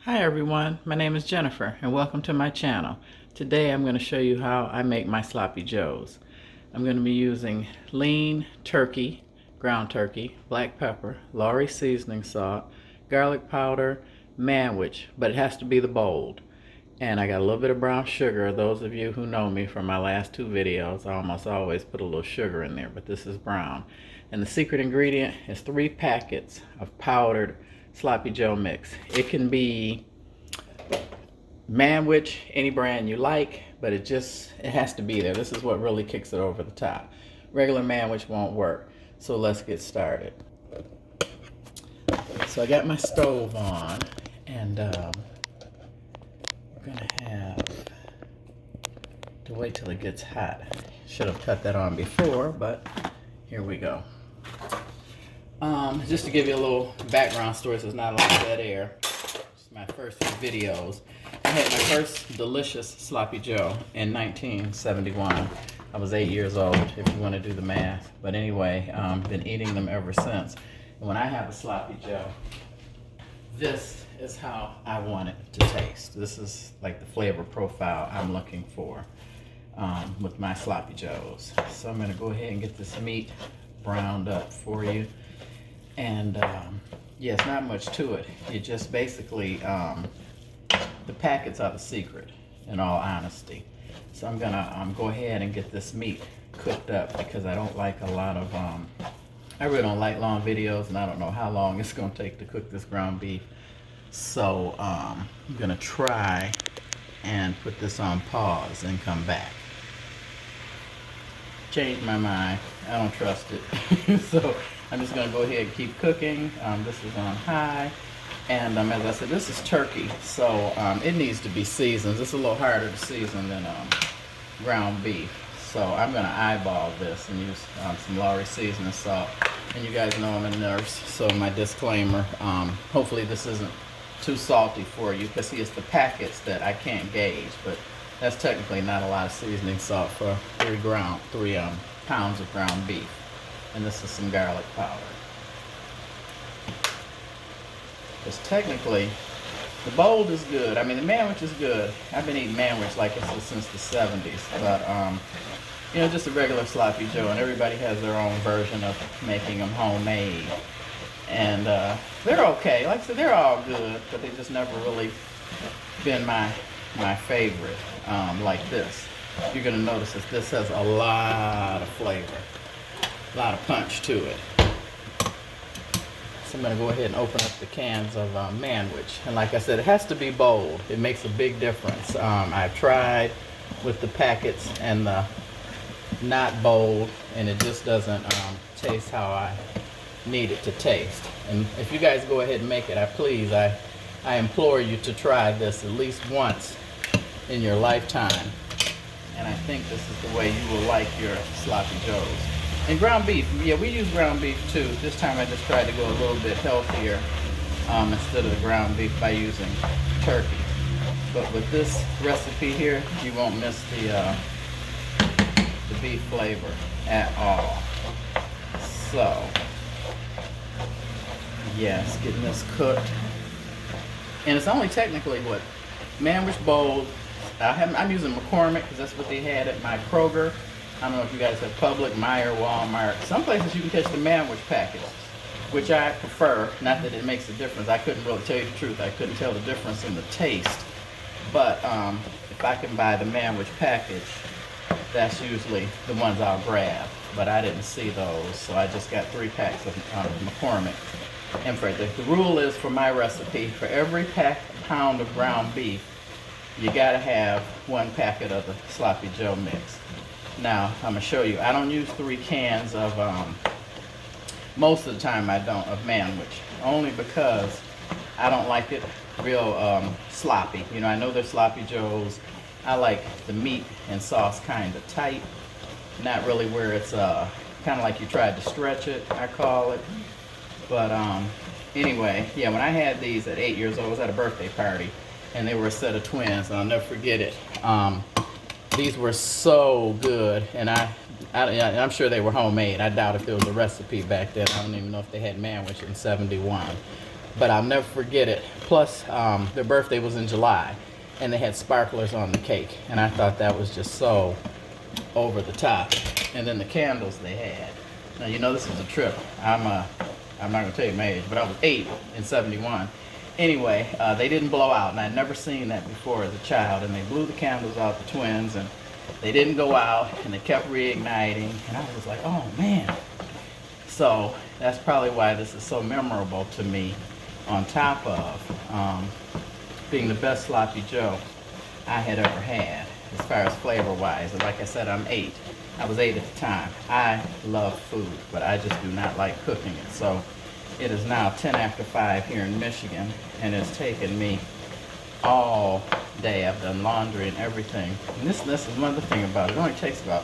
Hi everyone, my name is Jennifer and welcome to my channel. Today I'm going to show you how I make my sloppy joes. I'm going to be using lean turkey, ground turkey, black pepper, Lawry seasoning salt, garlic powder, manwich, but it has to be the bold. And I got a little bit of brown sugar. Those of you who know me from my last two videos, I almost always put a little sugar in there, but this is brown. And the secret ingredient is 3 packets of powdered sloppy joe mix. It can be manwich, any brand you like, but it has to be there. This is what really kicks it over the top. Regular manwich won't work. So let's get started. So I got my stove on, and we're gonna have to wait till it gets hot. Should have cut that on before, but here we go. Just to give you a little background story, so it's not a lot of dead air. It's my first few videos. I had my first delicious sloppy joe in 1971. I was 8 years old, if you want to do the math. But anyway, been eating them ever since. And when I have a sloppy joe, this is how I want it to taste. This is like the flavor profile I'm looking for with my sloppy joes. So I'm going to go ahead and get this meat browned up for you. And yeah, it's not much to it. You just basically, the packets are the secret, in all honesty. So I'm gonna go ahead and get this meat cooked up, because I don't like a lot of, I really don't like long videos, and I don't know how long it's gonna take to cook this ground beef. So I'm gonna try and put this on pause and come back. Changed my mind. I don't trust it. So I'm just going to go ahead and keep cooking. This is on high. And as I said, this is turkey, so it needs to be seasoned. This is a little harder to season than ground beef. So I'm going to eyeball this and use some Lawry seasoning salt. And you guys know I'm a nurse, so my disclaimer, hopefully this isn't too salty for you, because see, it's the packets that I can't gauge, but that's technically not a lot of seasoning salt for 3 pounds of ground beef. And this is some garlic powder. Because technically, the bold is good. I mean, the manwich is good. I've been eating manwich like this since the 70s. But, you know, just a regular sloppy joe. And everybody has their own version of making them homemade. And they're okay. Like I said, they're all good, but they've just never really been my favorite like this. You're going to notice that this has a lot of flavor. A lot of punch to it. So I'm going to go ahead and open up the cans of manwich. And like I said, it has to be bold. It makes a big difference. I've tried with the packets and the not bold, and it just doesn't taste how I need it to taste. And if you guys go ahead and make it, I implore you to try this at least once in your lifetime. And I think this is the way you will like your sloppy joes. And ground beef, yeah, we use ground beef too. This time I just tried to go a little bit healthier instead of the ground beef by using turkey. But with this recipe here, you won't miss the beef flavor at all. So, yes, getting this cooked. And it's only technically what? Manwich bold. I'm using McCormick because that's what they had at my Kroger. I don't know if you guys have Publix, Meijer, Walmart. Some places you can catch the manwich packets, which I prefer. Not that it makes a difference. I couldn't really tell you the truth. I couldn't tell the difference in the taste. But if I can buy the manwich package, that's usually the ones I'll grab. But I didn't see those, so I just got 3 packs of McCormick. And for the rule is, for my recipe, for every pound of ground beef, you gotta have 1 packet of the sloppy joe mix. Now, I'm gonna show you, I don't use 3 cans of, most of the time I don't, of manwich. Only because I don't like it real sloppy. You know, I know they're sloppy joes. I like the meat and sauce kind of tight. Not really where it's kind of like you tried to stretch it, I call it. But anyway, yeah, when I had these at 8 years old, I was at a birthday party. And they were a set of twins, and I'll never forget it. These were so good, and I'm sure they were homemade. I doubt if there was a recipe back then. I don't even know if they had manwich in 71. but I'll never forget it. Plus, their birthday was in July, and they had sparklers on the cake, and I thought that was just so over the top. And then the candles they had. Now, you know, this is a trip. I'm not gonna tell you my age, but I was 8 in '71. Anyway, they didn't blow out, and I'd never seen that before as a child. And they blew the candles out, the twins, and they didn't go out, and they kept reigniting. And I was like, oh man. So that's probably why this is so memorable to me, on top of being the best sloppy Joe I had ever had, as far as flavor-wise. And like I said, I'm 8. I was 8 at the time. I love food, but I just do not like cooking it. So it is now 10 after 5 here in Michigan, and it's taken me all day. I've done laundry and everything. And this is another thing about it. It only takes about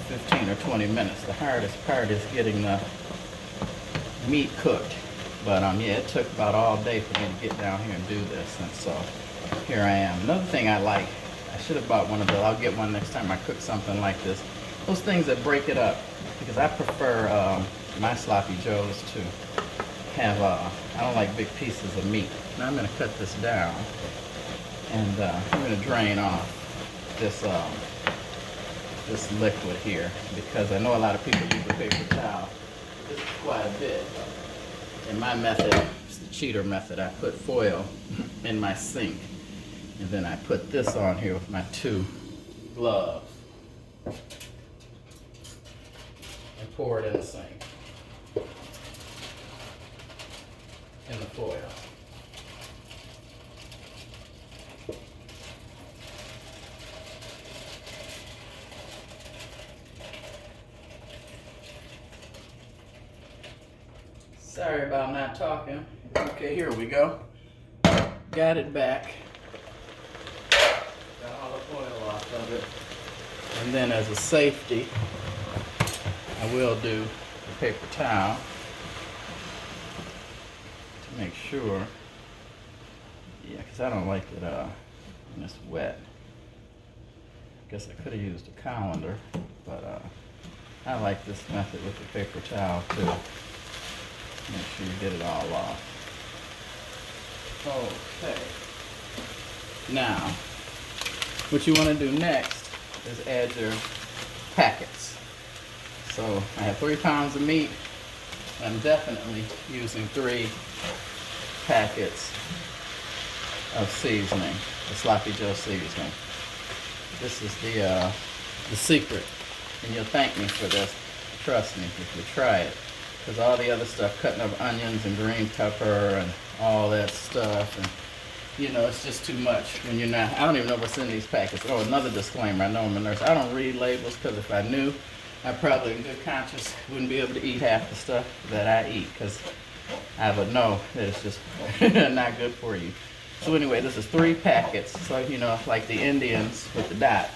15 or 20 minutes. The hardest part is getting the meat cooked. But yeah, it took about all day for me to get down here and do this. And so here I am. Another thing I like, I should have bought one of those. I'll get one next time I cook something like this. Those things that break it up, because I prefer my sloppy joes to have, I don't like big pieces of meat. Now I'm going to cut this down, and I'm going to drain off this this liquid here, because I know a lot of people use the paper towel. This is quite a bit. In my method, it's the cheater method. I put foil in my sink, and then I put this on here with my 2 gloves, and pour it in the sink, in the foil. Sorry about not talking. Okay, here we go. Got it back. Got all the oil off of it. And then as a safety, I will do the paper towel to make sure. Yeah, because I don't like it when it's wet. I guess I could have used a colander, but I like this method with the paper towel too. Make sure you get it all off. Okay. Now, what you want to do next is add your packets. So I have 3 pounds of meat. I'm definitely using 3 packets of seasoning, the sloppy Joe seasoning. This is the secret, and you'll thank me for this. Trust me if you try it. Because all the other stuff, cutting up onions and green pepper and all that stuff, and you know, it's just too much when you're not. I don't even know what's in these packets. Oh, another disclaimer, I know I'm a nurse. I don't read labels, because if I knew, I probably in good conscience wouldn't be able to eat half the stuff that I eat, because I would know that it's just not good for you. So anyway, this is 3 packets. So, you know, like the Indians with the dot.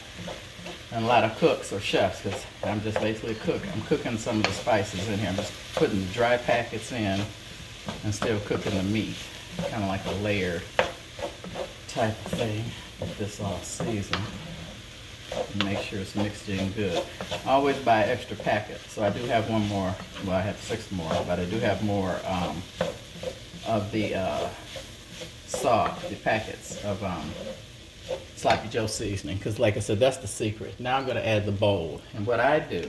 And a lot of cooks or chefs, because I'm just basically a cook. I'm cooking some of the spices in here. I'm just putting the dry packets in and still cooking the meat. Kind of like a layered type of thing with this all seasoned. And make sure it's mixed in good. Always buy extra packets. So I do have one more. Well, I have 6 more, but I do have more of the the packets of sloppy Joe seasoning, because like I said, that's the secret. Now I'm going to add the bowl, and what I do,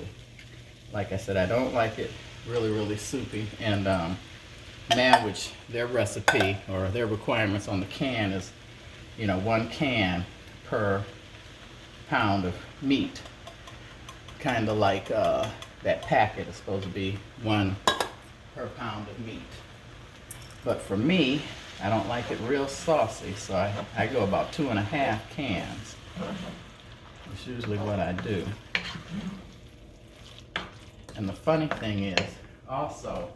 like I said, I don't like it really soupy, and manwich, their recipe or their requirements on the can is, you know, 1 can per pound of meat, kind of like that packet is supposed to be 1 per pound of meat. But for me, I don't like it real saucy, so I go about 2.5 cans. That's usually what I do. And the funny thing is, also,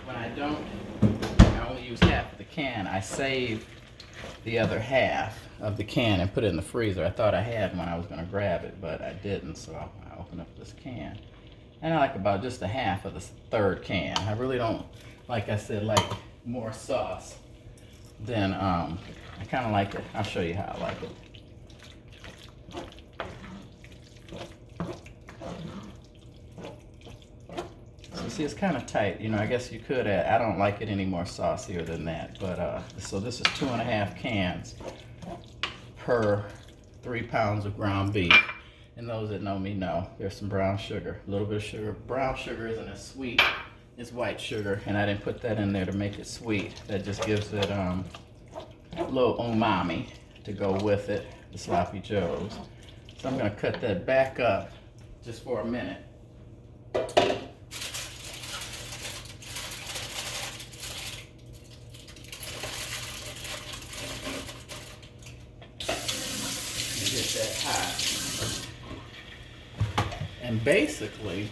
when I only use half of the can, I save the other half of the can and put it in the freezer. I thought I had one, I was going to grab it, but I didn't, so I opened up this can. And I like about just a half of the 3rd can. I really don't, like I said, like more sauce than, I kind of like it. I'll show you how I like it. see, it's kind of tight. You know, I guess you could add, I don't like it any more saucier than that. But, so this is 2.5 cans per 3 pounds of ground beef. And those that know me know, there's some brown sugar, a little bit of sugar. Brown sugar isn't as sweet as white sugar, and I didn't put that in there to make it sweet. That just gives it a little umami to go with it, the sloppy joes. So I'm gonna cut that back up just for a minute. Get that hot. And basically,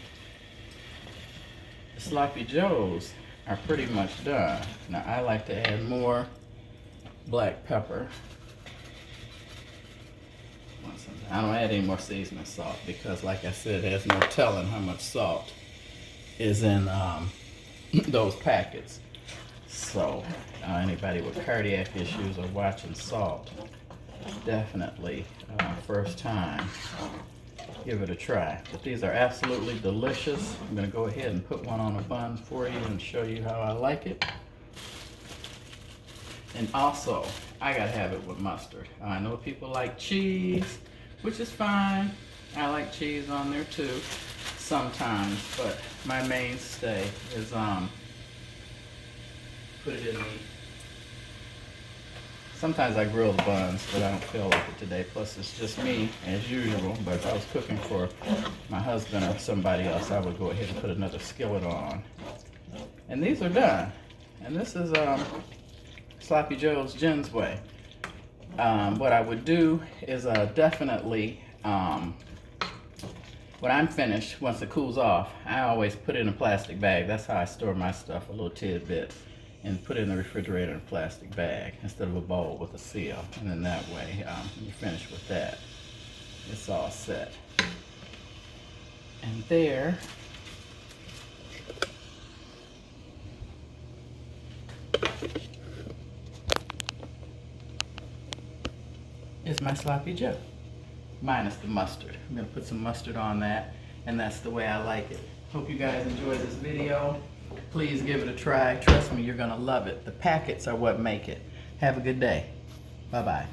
the sloppy joes are pretty much done. Now I like to add more black pepper. I don't add any more seasoning salt because, like I said, there's no telling how much salt is in those packets. So anybody with cardiac issues or watching salt, definitely first time, give it a try. But these are absolutely delicious. I'm going to go ahead and put one on a bun for you and show you how I like it. And also, I gotta have it with mustard. I know people like cheese, which is fine. I like cheese on there too, sometimes, but my mainstay is put it in the, sometimes I grill the buns, but I don't feel like it today. Plus it's just me as usual, but if I was cooking for my husband or somebody else, I would go ahead and put another skillet on. And these are done. And this is Sloppy Joe's Jen's way. What I would do is definitely, when I'm finished, once it cools off, I always put it in a plastic bag. That's how I store my stuff, a little tidbit, and put it in the refrigerator in a plastic bag instead of a bowl with a seal. And then that way, when you're finished with that, it's all set. And there is my sloppy joe, minus the mustard. I'm gonna put some mustard on that, and that's the way I like it. Hope you guys enjoyed this video. Please give it a try. Trust me, you're gonna love it. The packets are what make it. Have a good day. Bye-bye.